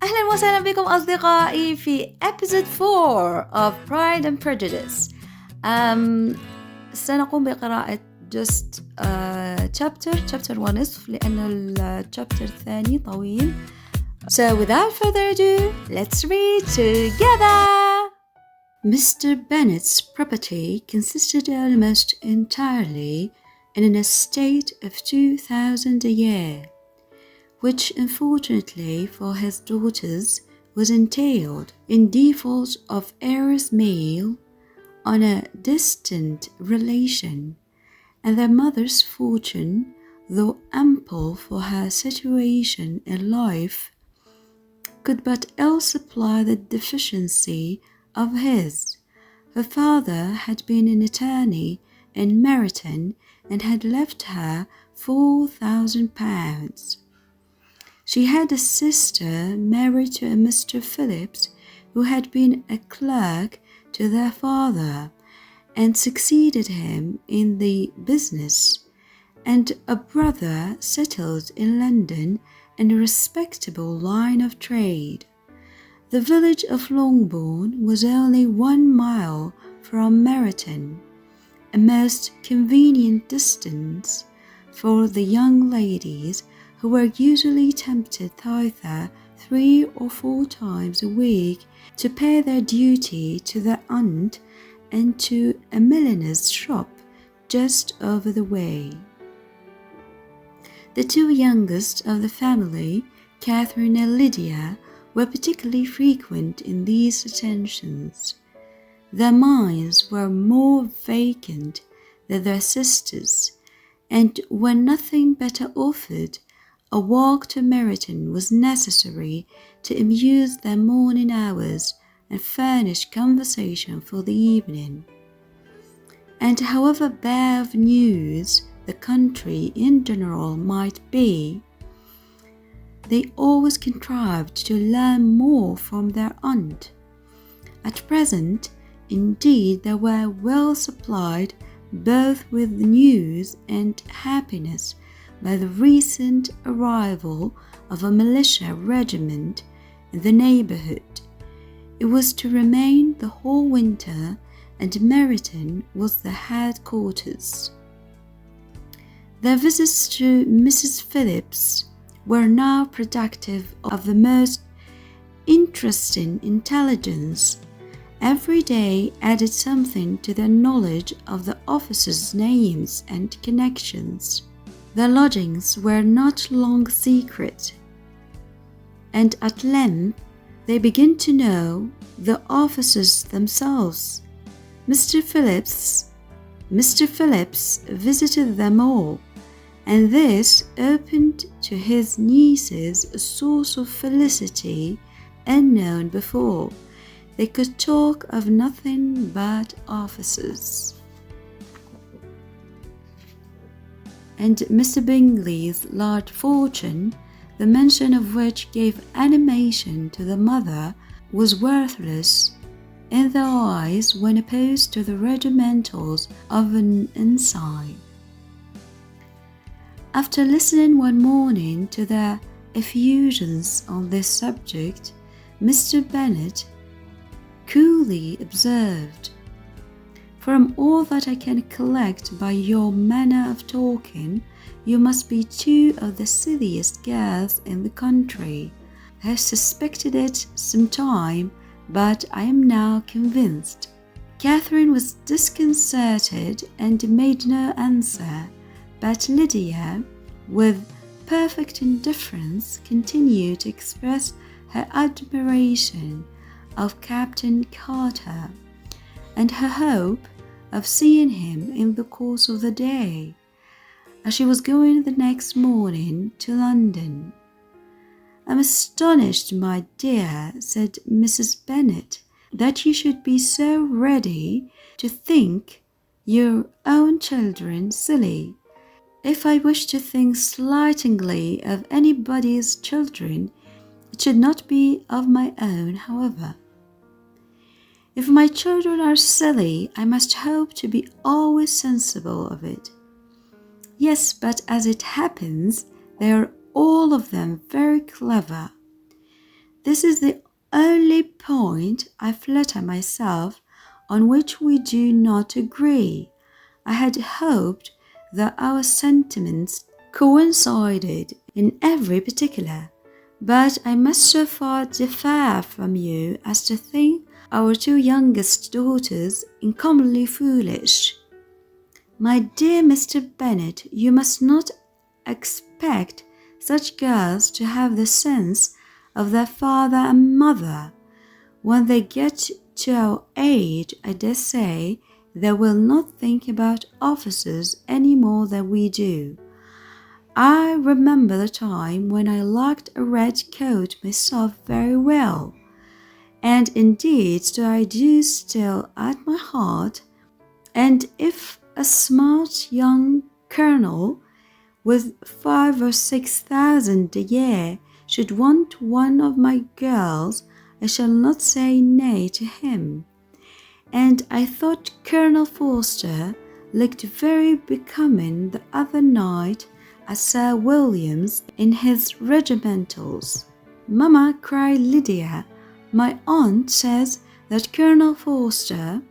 أهلا وسهلا بكم أصدقائي في episode 4 of Pride and Prejudice. سنقوم بقراءة just chapter ونصف لأن chapter الثاني طويل. So without further ado, let's read together. Mr. Bennet's property consisted almost entirely in an estate of 2,000 a year, which unfortunately for his daughters was entailed in default of heirs male on a distant relation, and their mother's fortune, though ample for her situation in life, could but ill supply the deficiency of his. Her father had been an attorney in Meryton and had left her £4,000. She had a sister married to a Mr. Phillips, who had been a clerk to their father and succeeded him in the business, and a brother settled in London in a respectable line of trade. The village of Longbourn was only 1 mile from Meryton, a most convenient distance for the young ladies who were usually tempted thither 3 or 4 times a week to pay their duty to their aunt and to a milliner's shop just over the way. The 2 youngest of the family, Catherine and Lydia, were particularly frequent in these attentions. Their minds were more vacant than their sisters', and when nothing better offered, a walk to Meryton was necessary to amuse their morning hours and furnish conversation for the evening. And however bare of news the country in general might be, they always contrived to learn more from their aunt. At present, indeed, they were well supplied both with news and happiness by the recent arrival of a militia regiment in the neighbourhood. It was to remain the whole winter, and Meryton was the headquarters. Their visits to Mrs. Phillips were now productive of the most interesting intelligence. Every day added something to their knowledge of the officers' names and connections. Their lodgings were not long secret, and at length they began to know the officers themselves. Mr. Phillips visited them all, and this opened to his nieces a source of felicity unknown before. They could talk of nothing but officers. And Mr. Bingleys' large fortune, the mention of which gave animation to the mother, was worthless in their eyes when opposed to the regimentals of an ensign. After listening one morning to their effusions on this subject, Mr. Bennet coolly observed, "From all that I can collect by your manner of talking, you must be 2 of the silliest girls in the country. I have suspected it some time, but I am now convinced." Catherine was disconcerted and made no answer, but Lydia, with perfect indifference, continued to express her admiration of Captain Carter and her hope of seeing him in the course of the day, as she was going the next morning to London. "I'm astonished, my dear," said Mrs. Bennet, "that you should be so ready to think your own children silly. If I wish to think slightingly of anybody's children, it should not be of my own, however. If my children are silly, I must hope to be always sensible of it. Yes, but as it happens, they are all of them very clever. this is the only point, I flatter myself, on which we do not agree. I had hoped that our sentiments coincided in every particular, but I must so far differ from you as to think our two youngest daughters uncommonly foolish. My dear Mr. Bennet, you must not expect such girls to have the sense of their father and mother. When they get to our age, I dare say, they will not think about officers any more than we do. I remember the time when I liked a red coat myself very well, and indeed so I do still at my heart, and if a smart young colonel with 5,000 or 6,000 a year should want one of my girls, I shall not say nay to him. And I thought Colonel Forster looked very becoming the other night at Sir William's in his regimentals. Mamma, cried Lydia, my aunt says that Colonel Forster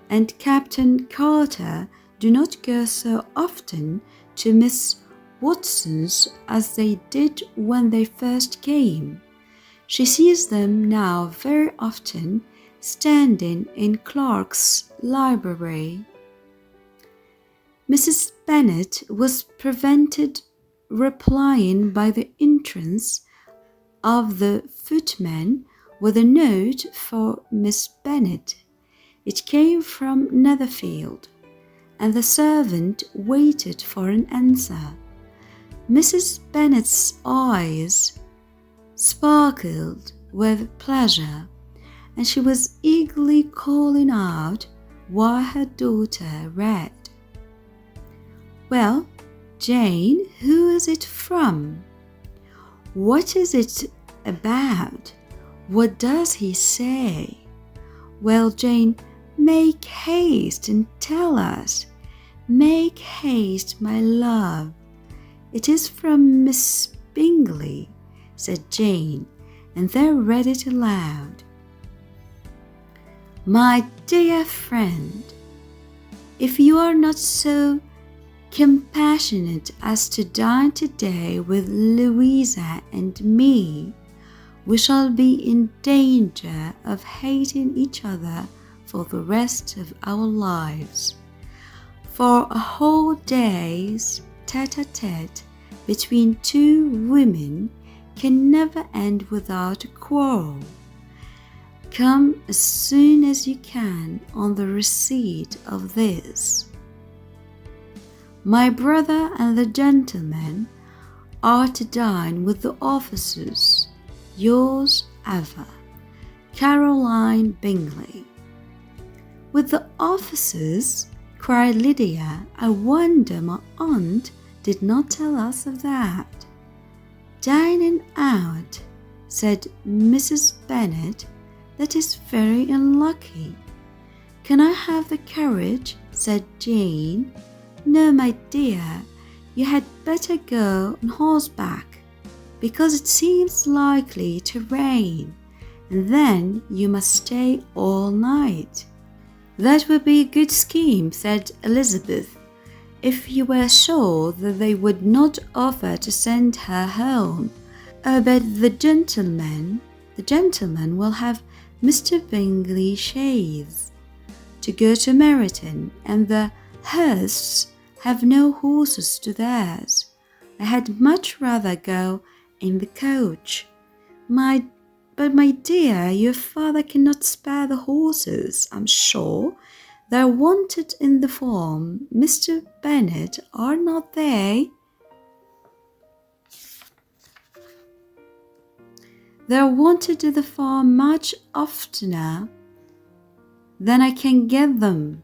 and Captain Carter do not go so often to Miss Watson's as they did when they first came. She sees them now very often standing in Clark's library. Mrs. Bennet was prevented replying by the entrance of the footman with a note for Miss Bennet. It came from Netherfield, and the servant waited for an answer. Mrs. Bennet's eyes sparkled with pleasure, and she was eagerly calling out while her daughter read. Well, Jane, who is it from? What is it about? What does he say? Well, Jane, make haste and tell us. Make haste, my love. It is from Miss Bingley, said Jane, and then read it aloud. My dear friend, if you are not so compassionate as to dine today with Louisa and me, we shall be in danger of hating each other for the rest of our lives. For a whole day's tete-a-tete between two women can never end without a quarrel. Come as soon as you can on the receipt of this. My brother and the gentlemen are to dine with the officers. Yours ever, Caroline Bingley. With the officers, cried Lydia. I wonder my aunt did not tell us of that. Dining out, said Mrs. Bennet. That is very unlucky. Can I have the carriage? Said Jane. No, my dear, you had better go on horseback, because it seems likely to rain, and then you must stay all night. That would be a good scheme, said Elizabeth, if you were sure that they would not offer to send her home. Oh, but the gentleman will have Mr. Bingley Chaise to go to Meryton, and the Hursts have no horses to theirs. I had much rather go in the coach. But my dear, your father cannot spare the horses, I'm sure. They're wanted in the farm, Mr. Bennet, are not they? They're wanted in the farm much oftener than I can get them.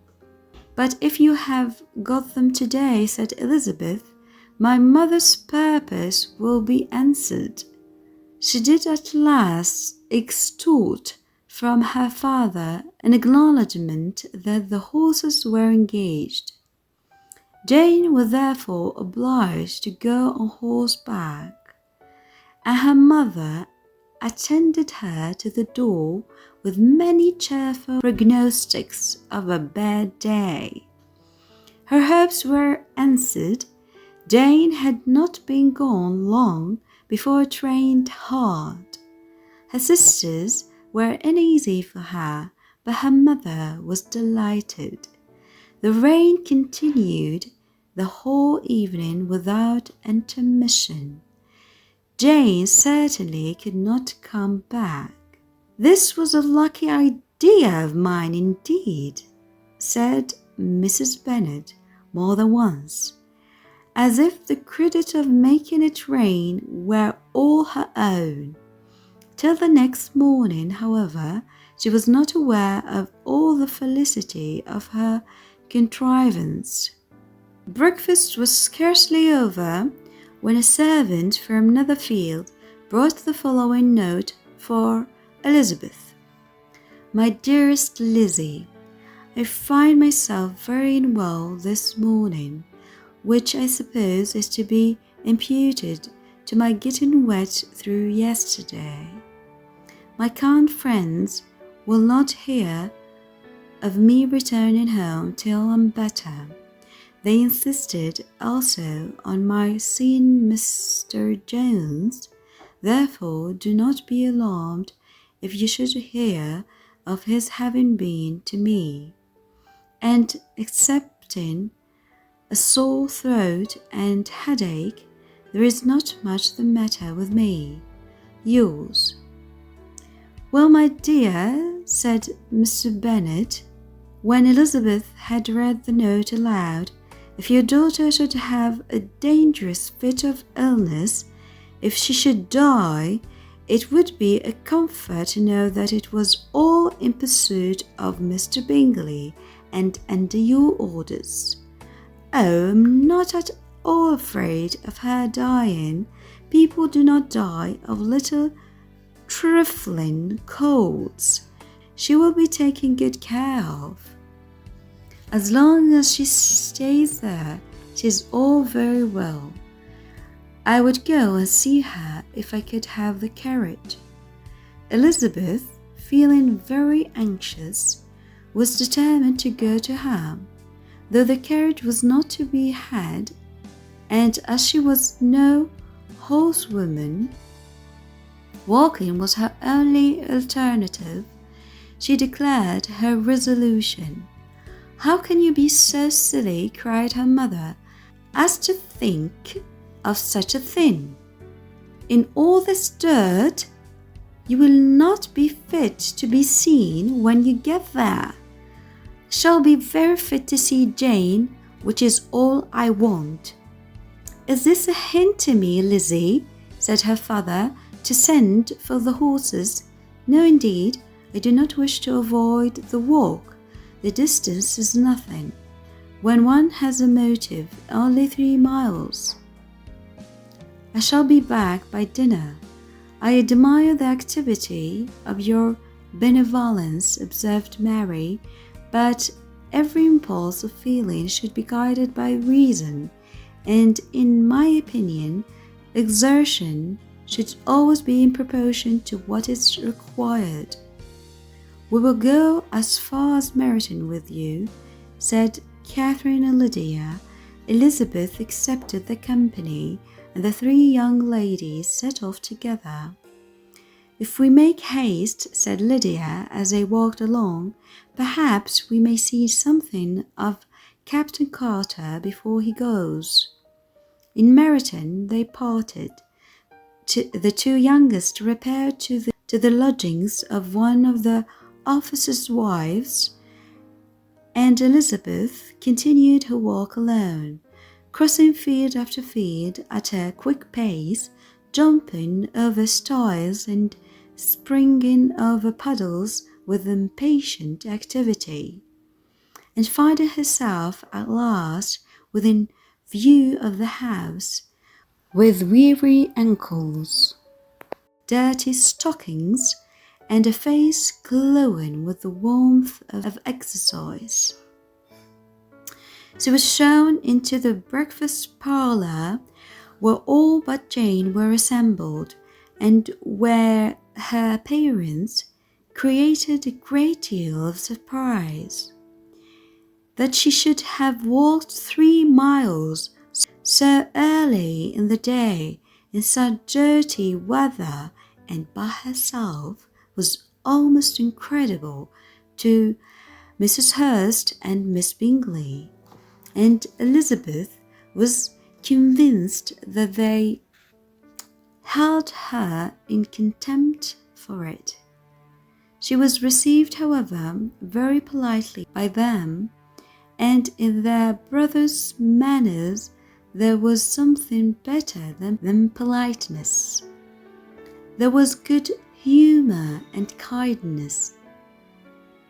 But if you have got them today, said Elizabeth, my mother's purpose will be answered. She did at last extort from her father an acknowledgment that the horses were engaged. Jane was therefore obliged to go on horseback, and her mother attended her to the door with many cheerful prognostics of a bad day. Her hopes were answered. Jane had not been gone long before it rained hard. Her sisters were uneasy for her, but her mother was delighted. The rain continued the whole evening without intermission. Jane certainly could not come back. "This was a lucky idea of mine indeed," said Mrs. Bennet more than once, as if the credit of making it rain were all her own. Till the next morning, however, she was not aware of all the felicity of her contrivance. Breakfast was scarcely over when a servant from Netherfield brought the following note for Elizabeth. "My dearest Lizzie, I find myself very unwell this morning, which I suppose is to be imputed to my getting wet through yesterday. My kind friends will not hear of me returning home till I'm better. They insisted also on my seeing Mr. Jones. Therefore, do not be alarmed if you should hear of his having been to me, and excepting a sore throat and headache, there is not much the matter with me. Yours." "Well, my dear," said Mr. Bennet, when Elizabeth had read the note aloud, "if your daughter should have a dangerous fit of illness, if she should die, it would be a comfort to know that it was all in pursuit of Mr. Bingley and under your orders." "Oh, I'm not at all afraid of her dying. People do not die of little trifling colds. She will be taken good care of. As long as she stays there, it is all very well. I would go and see her if I could have the carriage." Elizabeth, feeling very anxious, was determined to go to her, though the carriage was not to be had, and as she was no horsewoman, walking was her only alternative. She declared her resolution. "How can you be so silly," cried her mother, "as to think of such a thing? In all this dirt, you will not be fit to be seen when you get there. Shall be very fit to see Jane, which is all I want." "Is this a hint to me, Lizzie," said her father, "to send for the horses?" "No, indeed, I do not wish to avoid the walk. The distance is nothing, when one has a motive, only 3 miles. I shall be back by dinner. I admire the activity of your benevolence," observed Mary, "but every impulse of feeling should be guided by reason, and in my opinion, exertion should always be in proportion to what is required." "We will go as far as Meryton with you," said Catherine and Lydia. Elizabeth accepted the company, and the 3 young ladies set off together. "If we make haste," said Lydia as they walked along, "perhaps we may see something of Captain Carter before he goes." In Meryton they parted. The 2 youngest repaired to the lodgings of one of the officers' wives, and Elizabeth continued her walk alone, crossing field after field at a quick pace, jumping over stiles and springing over puddles with impatient activity, and finding herself at last within view of the house, with weary ankles, dirty stockings, and a face glowing with the warmth of exercise. She was shown into the breakfast parlour, where all but Jane were assembled, and where her appearance created a great deal of surprise. That she should have walked 3 miles so early in the day in such dirty weather and by herself was almost incredible to Mrs. Hurst and Miss Bingley, and Elizabeth was convinced that they held her in contempt for it. She was received, however, very politely by them, and in their brother's manners there was something better than politeness. There was good humour and kindness.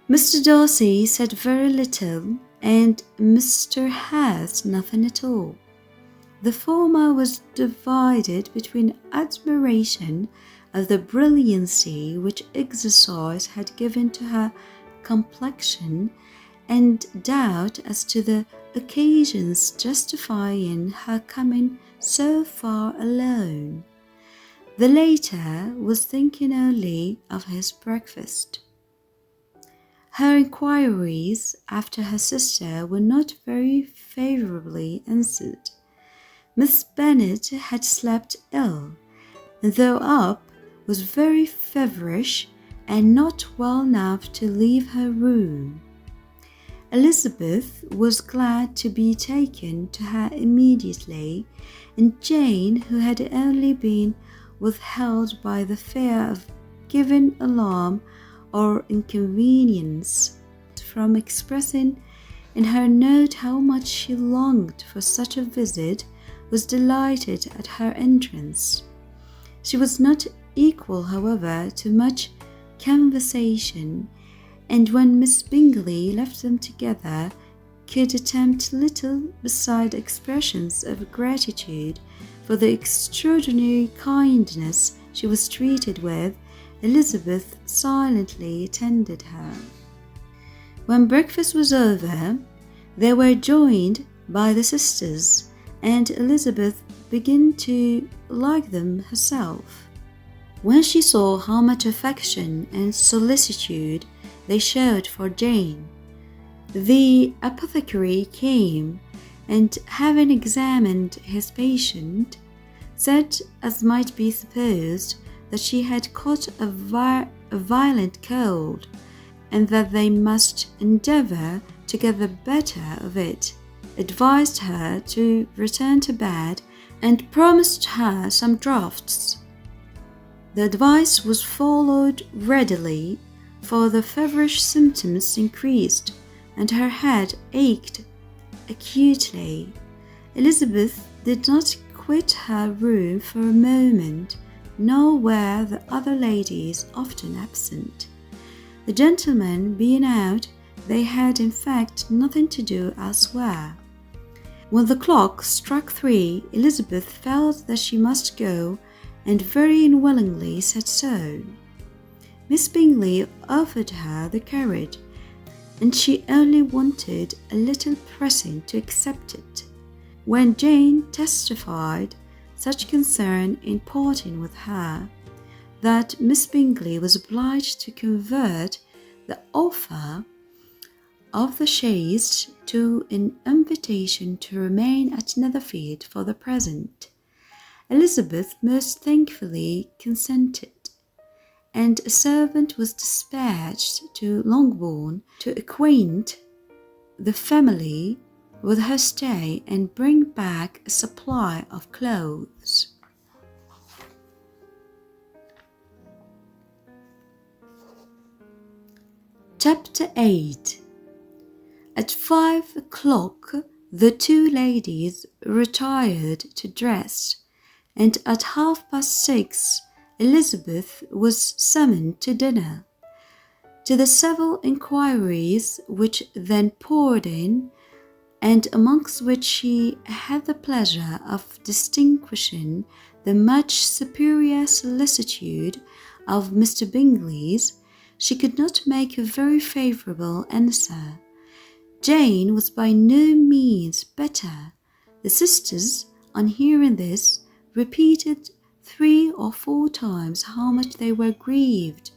Mr. Darcy said very little, and Mr. Hurst nothing at all. The former was divided between admiration of the brilliancy which exercise had given to her complexion and doubt as to the occasions justifying her coming so far alone. The latter was thinking only of his breakfast. Her inquiries after her sister were not very favourably answered. Miss Bennet had slept ill, and though up, was very feverish and not well enough to leave her room. Elizabeth was glad to be taken to her immediately, and Jane, who had only been withheld by the fear of giving alarm or inconvenience from expressing in her note how much she longed for such a visit, was delighted at her entrance. She was not equal, however, to much conversation, and when Miss Bingley left them together, could attempt little beside expressions of gratitude for the extraordinary kindness she was treated with. Elizabeth silently attended her. When breakfast was over, they were joined by the sisters, and Elizabeth began to like them herself. When she saw how much affection and solicitude they showed for Jane, the apothecary came, and having examined his patient, said, as might be supposed, that she had caught a violent cold, and that they must endeavour to get the better of it, advised her to return to bed, and promised her some draughts. The advice was followed readily, for the feverish symptoms increased, and her head ached acutely. Elizabeth did not quit her room for a moment, nor were the other ladies often absent. The gentlemen being out, they had in fact nothing to do elsewhere. When the clock struck 3, Elizabeth felt that she must go, and very unwillingly said so. Miss Bingley offered her the carriage, and she only wanted a little pressing to accept it, when Jane testified such concern in parting with her, that Miss Bingley was obliged to convert the offer of the Chez to an invitation to remain at Netherfield for the present. Elizabeth most thankfully consented, and a servant was dispatched to Longbourn to acquaint the family with her stay and bring back a supply of clothes. Chapter 8. At 5 o'clock the two ladies retired to dress, and at 6:30 Elizabeth was summoned to dinner. To the several inquiries which then poured in, and amongst which she had the pleasure of distinguishing the much superior solicitude of Mr. Bingleys, she could not make a very favourable answer. Jane was by no means better. The sisters, on hearing this, repeated 3 or 4 times how much they were grieved,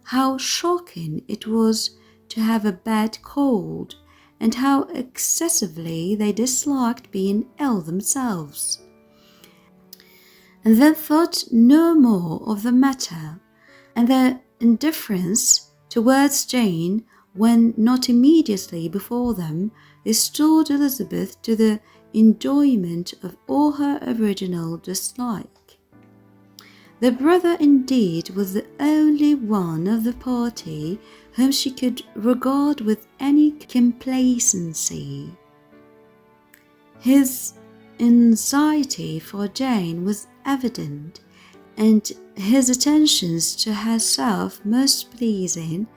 how shocking it was to have a bad cold, and how excessively they disliked being ill themselves, and then thought no more of the matter, and their indifference towards Jane, when not immediately before them, restored Elizabeth to the enjoyment of all her original dislike. The brother indeed was the only one of the party whom she could regard with any complacency. His anxiety for Jane was evident, and his attentions to herself most pleasing,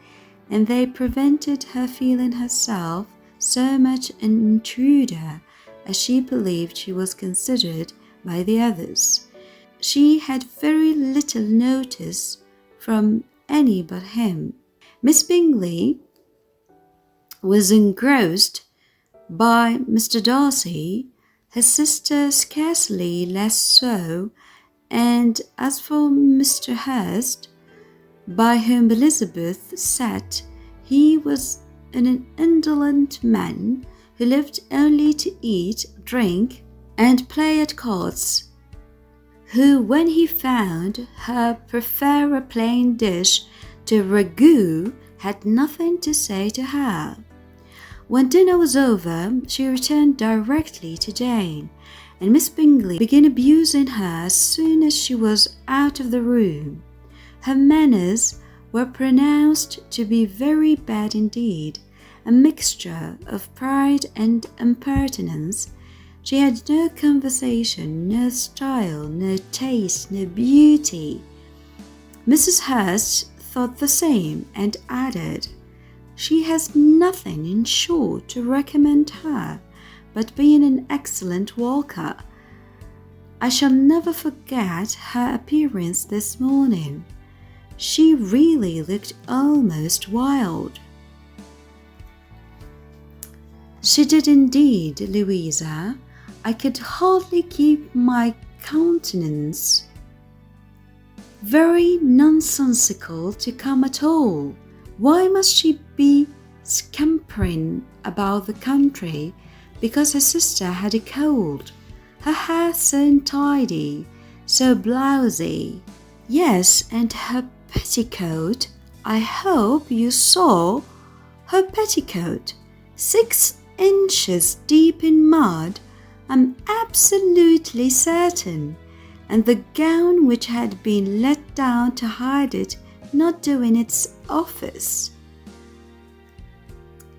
and they prevented her feeling herself so much an intruder as she believed she was considered by the others. She had very little notice from any but him. Miss Bingley was engrossed by Mr. Darcy, her sister scarcely less so, and as for Mr. Hurst, by whom Elizabeth sat, he was an indolent man who lived only to eat, drink, and play at cards, who, when he found her prefer a plain dish to ragout, had nothing to say to her. When dinner was over, she returned directly to Jane, and Miss Bingley began abusing her as soon as she was out of the room. Her manners were pronounced to be very bad indeed, a mixture of pride and impertinence. She had no conversation, no style, no taste, no beauty. Mrs. Hurst thought the same, and added, "She has nothing, in short, to recommend her, but being an excellent walker. I shall never forget her appearance this morning. She really looked almost wild." "She did indeed, Louisa. I could hardly keep my countenance. Very nonsensical to come at all. Why must she be scampering about the country because her sister had a cold? Her hair so untidy, so blousy. Yes, and her petticoat. I hope you saw her petticoat. 6 inches deep in mud, I'm absolutely certain, and the gown which had been let down to hide it not doing its office."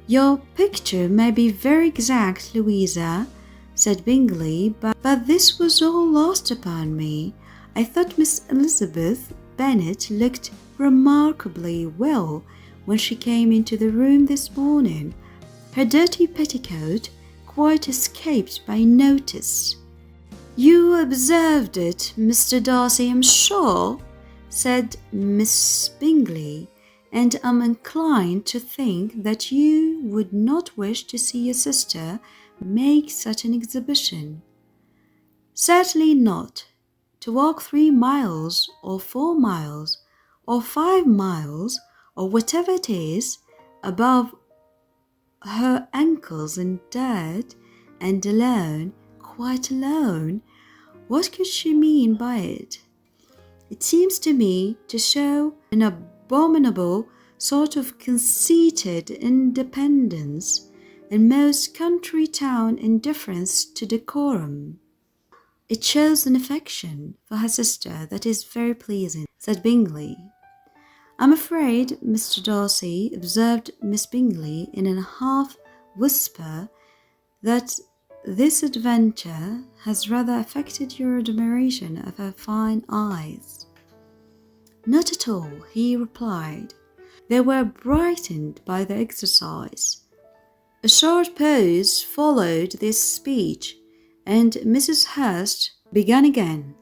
"Your picture may be very exact, Louisa," said Bingley, but this was all lost upon me. I thought Miss Elizabeth Bennet looked remarkably well when she came into the room this morning. Her dirty petticoat quite escaped my notice." "You observed it, Mr. Darcy, I'm sure," said Miss Bingley, "and am inclined to think that you would not wish to see your sister make such an exhibition." "Certainly not. To walk 3 miles, or 4 miles, or 5 miles, or whatever it is, above her ankles in dirt, and alone, quite alone. What could she mean by it? It seems to me to show an abominable sort of conceited independence, and most country town indifference to decorum." "It shows an affection for her sister that is very pleasing," said Bingley. "I'm afraid, Mr. Darcy," observed Miss Bingley in a half-whisper, "that this adventure has rather affected your admiration of her fine eyes." "Not at all," he replied. "They were brightened by the exercise." A short pause followed this speech, and Mrs. Hurst began again.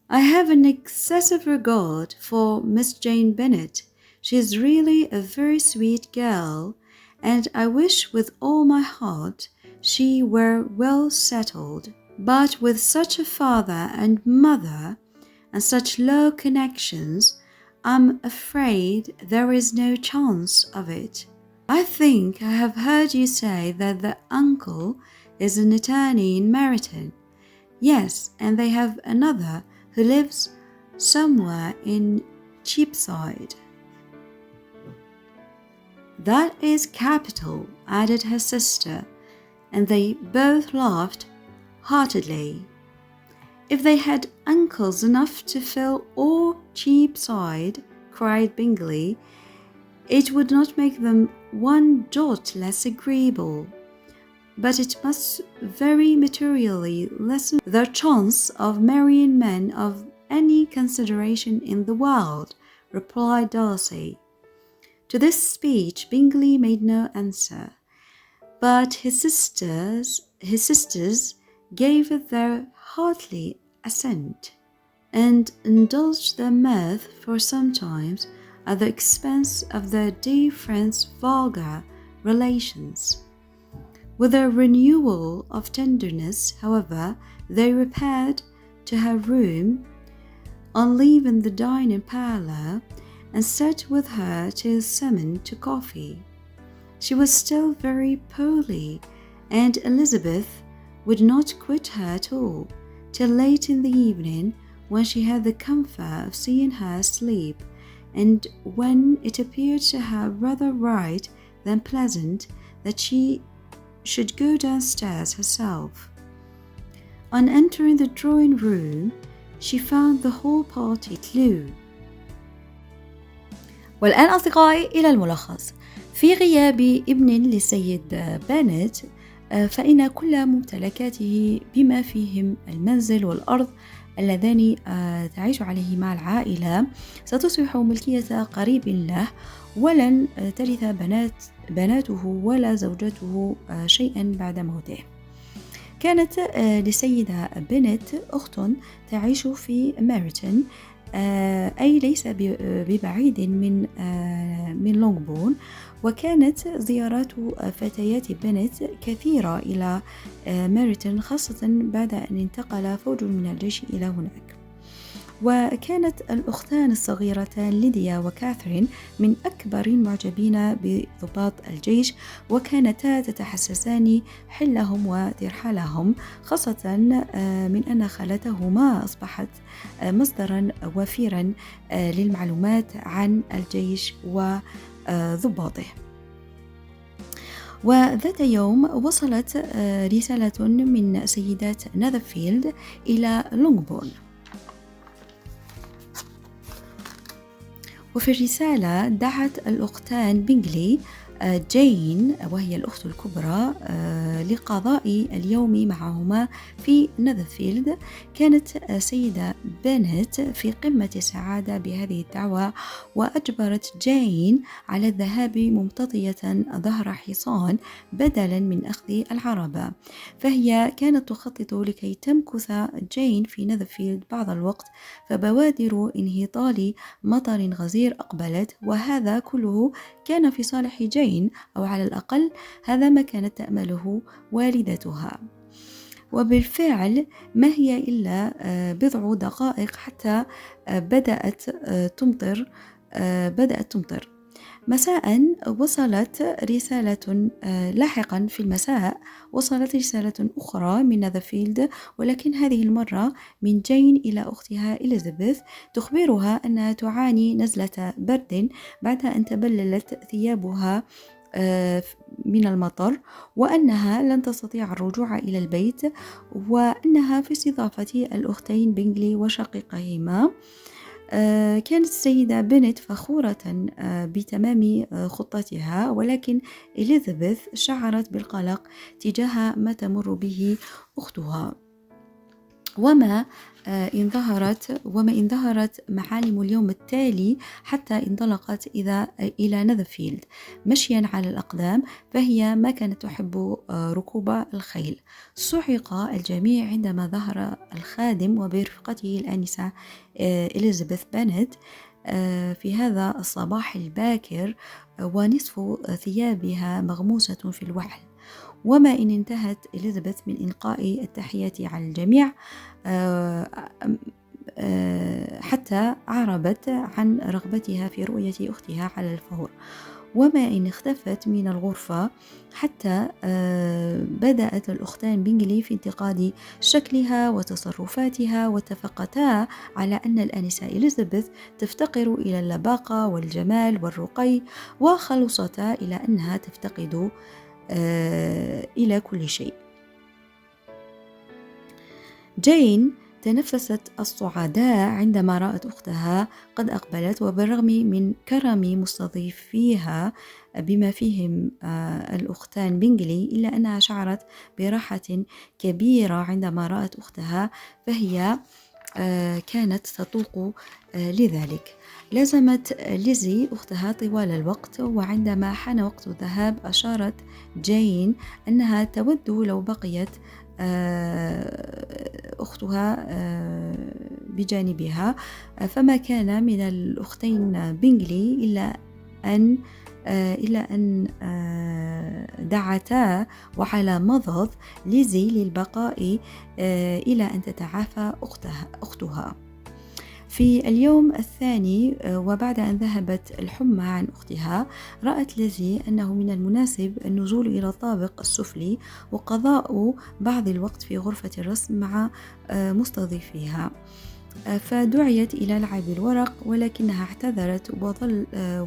"I have an excessive regard for Miss Jane Bennet. She is really a very sweet girl, and I wish with all my heart she were well settled. But with such a father and mother and such low connections, I'm afraid there is no chance of it. I think I have heard you say that the uncle is an attorney in Meryton. Yes, and they have another who lives somewhere in Cheapside. That is capital, added her sister, and they both laughed heartily. If they had uncles enough to fill all Cheapside, cried Bingley, it would not make them one jot less agreeable, but it must very materially lessen their chance of marrying men of any consideration in the world, replied Darcy. To this speech Bingley made no answer, but his sisters gave their hearty assent, and indulged their mirth for some time at the expense of their dear friend's vulgar relations. With a renewal of tenderness, however, they repaired to her room on leaving the dining parlour, and sat with her till summoned to coffee. She was still very poorly, and Elizabeth would not quit her at all till late in the evening, when she had the comfort of seeing her asleep, and when it appeared to her rather right than pleasant that she should go downstairs herself. On entering the drawing-room, she found the whole party clue. والآن أصدقائي إلى الملخص. في غياب ابن للسيد بانت، فإن كل ممتلكاته بما فيهم المنزل والأرض اللذان تعيش عليهما العائلة ستصبح ملكية قريب له، ولن ترث بناته ولا زوجته شيئا بعد موته. كانت للسيدة بنت أخت تعيش في ميرتون، أي ليس ببعيد من لونغبون، وكانت زيارات فتيات بنت كثيرة إلى ميرتون، خاصة بعد أن انتقل فوج من الجيش إلى هناك. وكانت الأختان الصغيرتان ليديا وكاثرين من أكبر المعجبين بضباط الجيش، وكانتا تتحسسان حلهم وترحالهم، خاصة من أن خالتهما أصبحت مصدرا وفيرا للمعلومات عن الجيش وضباطه. وذات يوم وصلت رسالة من سيدات نذرفيلد إلى لونغبون، وفي الرسالة دعت الأختان بينغلي جين وهي الأخت الكبرى لقضاء اليوم معهما في نذرفيلد. كانت سيدة بنت في قمة السعادة بهذه الدعوة، وأجبرت جين على الذهاب ممتطية ظهر حصان بدلا من أخذ العربة، فهي كانت تخطط لكي تمكث جين في نذرفيلد بعض الوقت، فبوادر انهطال مطر غزير أقبلت، وهذا كله كان في صالح جين، أو على الأقل هذا ما كانت تأمله والدتها. وبالفعل ما هي إلا بضع دقائق حتى بدأت تمطر. مساء وصلت رسالة، لاحقا في المساء وصلت رسالة أخرى من نذرفيلد، ولكن هذه المرة من جين إلى أختها إليزابيث، تخبرها أنها تعاني نزلة برد بعد أن تبللت ثيابها من المطر، وأنها لن تستطيع الرجوع إلى البيت، وأنها في استضافة الأختين بينغلي وشقيقهما. كانت السيدة بنت فخورة بتمام خطتها، ولكن إليزابيث شعرت بالقلق تجاه ما تمر به أختها. وما إن ظهرت معالم اليوم التالي حتى انطلقت إلى نذرفيلد مشيا على الأقدام، فهي ما كانت تحب ركوب الخيل. صعق الجميع عندما ظهر الخادم وبرفقته الآنسة إليزابيث بنت في هذا الصباح الباكر، ونصف ثيابها مغموسة في الوحل، وما إن انتهت إليزابيث من إلقاء التحيات على الجميع حتى أعربت عن رغبتها في رؤية أختها على الفور، وما إن اختفت من الغرفة حتى بدأت الأختان بينغلي في انتقاد شكلها وتصرفاتها، واتفقتا على أن الآنسة إليزابيث تفتقر إلى اللباقة والجمال والرقي، وخلصتا إلى أنها تفتقد إلى كل شيء. جين تنفست الصعداء عندما رأت أختها قد أقبلت، وبالرغم من كرم مستضيفيها بما فيهم الأختان بينغلي، إلا أنها شعرت براحة كبيرة عندما رأت أختها، فهي كانت تطوق لذلك. لازمت ليزي أختها طوال الوقت، وعندما حان وقت الذهاب أشارت جين أنها تود لو بقيت أختها بجانبها، فما كان من الأختين بينغلي إلا أن دعتا وعلى مضض ليزي للبقاء إلى أن تتعافى أختها. في اليوم الثاني وبعد أن ذهبت الحمى عن أختها، رأت ليزي أنه من المناسب النزول إلى الطابق السفلي وقضاء بعض الوقت في غرفة الرسم مع مستضيفيها، فدعيت إلى لعب الورق، ولكنها اعتذرت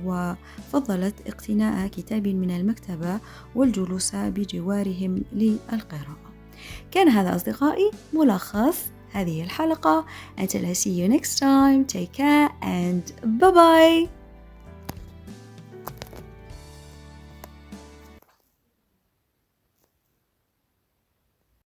وفضلت اقتناء كتاب من المكتبة والجلوس بجوارهم للقراءة. كان هذا أصدقائي ملخص هذه الحلقة. Until I see you next time, take care and bye bye.